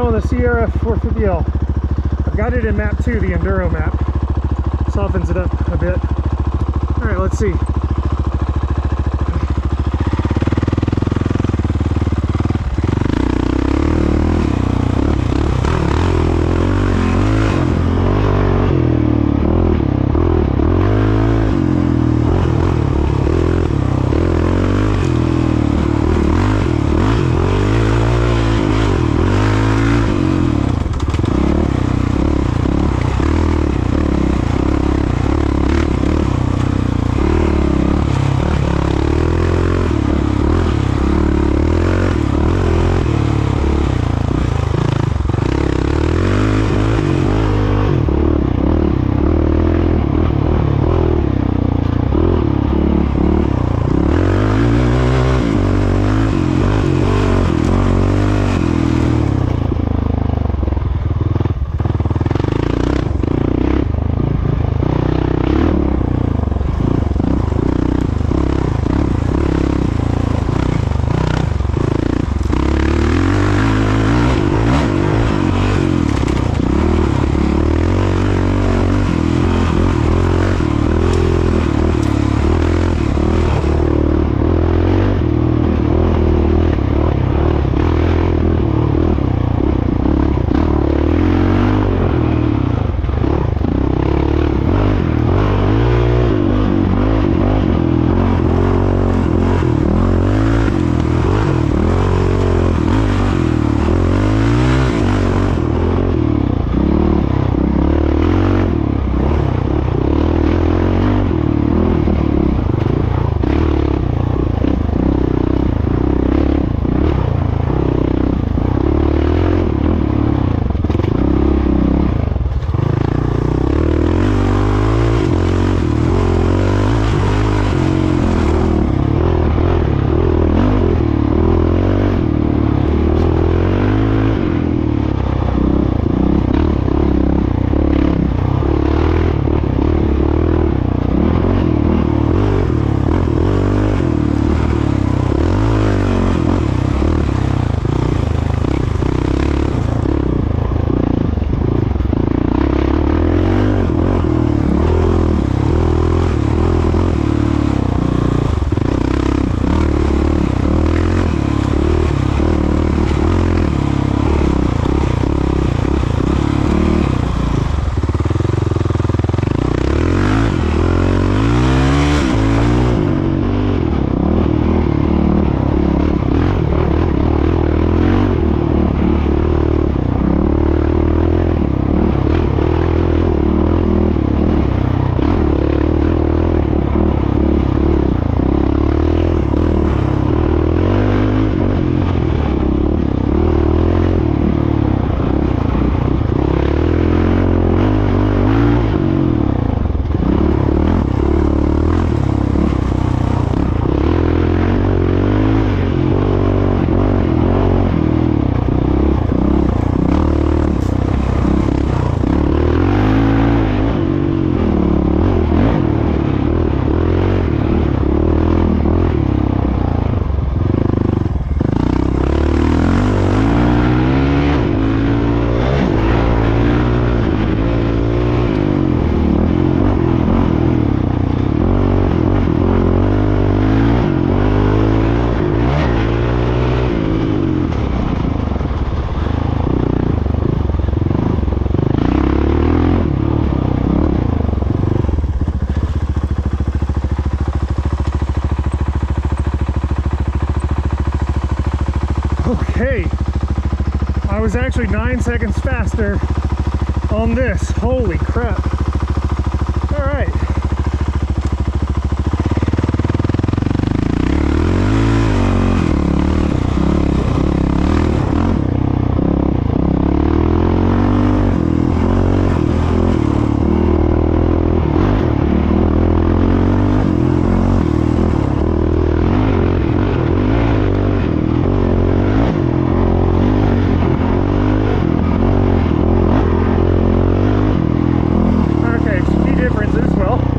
on the Sierra 450L. I've got it in map 2, the Enduro map. Softens it up a bit. All right, let's see. Okay, I was actually 9 seconds faster on this. Holy crap. All right. Differences, well,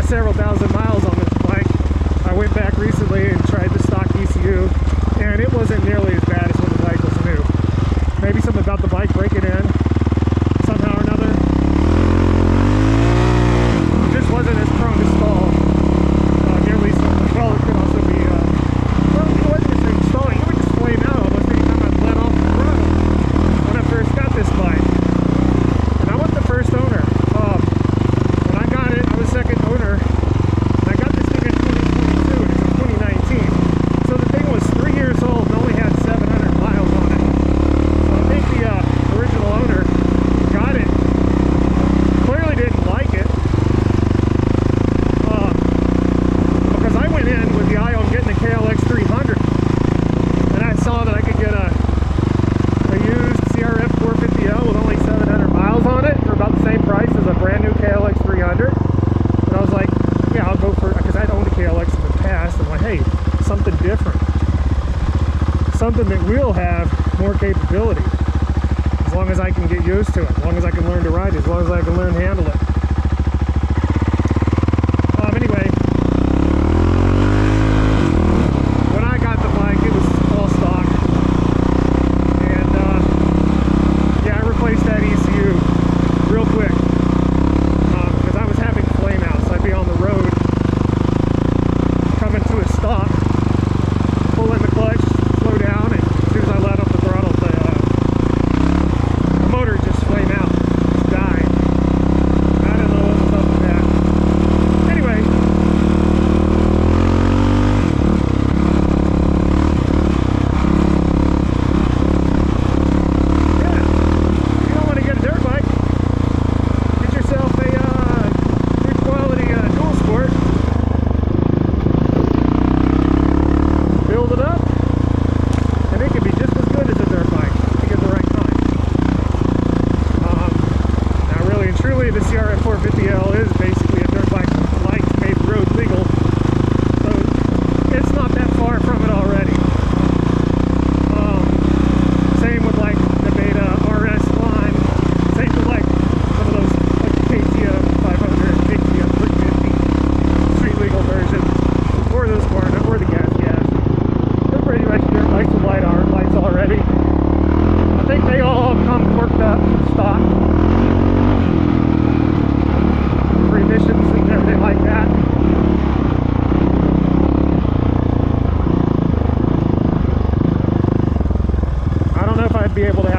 several thousand miles on this bike. I went back recently and tried the stock ECU, and it wasn't nearly as bad as when the bike was new. Maybe something about the bike breaking in somehow or another. It just wasn't as prone to stall nearly so well. It could also be, well, it wasn't necessarily stalling. It would just flame out almost any time I let off the throttle when I first got this bike. And I wasn't the first owner. When I got it, I was second owner. And I got this thing in 2022 and it's in 2019. So the thing was 3 years old and only had 700 miles on it. So I think the original owner got it. Clearly didn't like it. Because I went in with the eye on getting the KLX 300. And I saw that I could get a used CRF 450L with only 700 miles on it for about the same price as a brand new KLX 300. And I was like, yeah, I'll go for it, because I'd owned a KLX in the past. I'm like, hey, something different. Something that will have more capability. As long as I can get used to it, as long as I can learn to ride it, as long as I can learn to handle it. Anyway, when I got the bike, it was all stock. And yeah, I replaced that ECU real quick because I was having flame outs. I'd be on the road, coming to a stop, pull in the clutch, slow down, and as soon as I let off the throttle, the motor just flame out, just die. I don't know what was up with that. Anyway, yeah, you don't want to get a dirt bike. Get yourself a good quality dual sport. Build it up, and it can be just as good as a dirt bike if you get the right kind. Now really and truly, the CRF 450L is basically a dirt bike made road legal, so it's not that far from it already. Same with like the Beta RS line, same with like some of those like the KTM 500, KTM 350 street legal versions, or the Sparta, or the gas. They're pretty much dirt bikes with lights already. I think they all come worked up stock for emissions and everything like that. I don't know if I'd be able to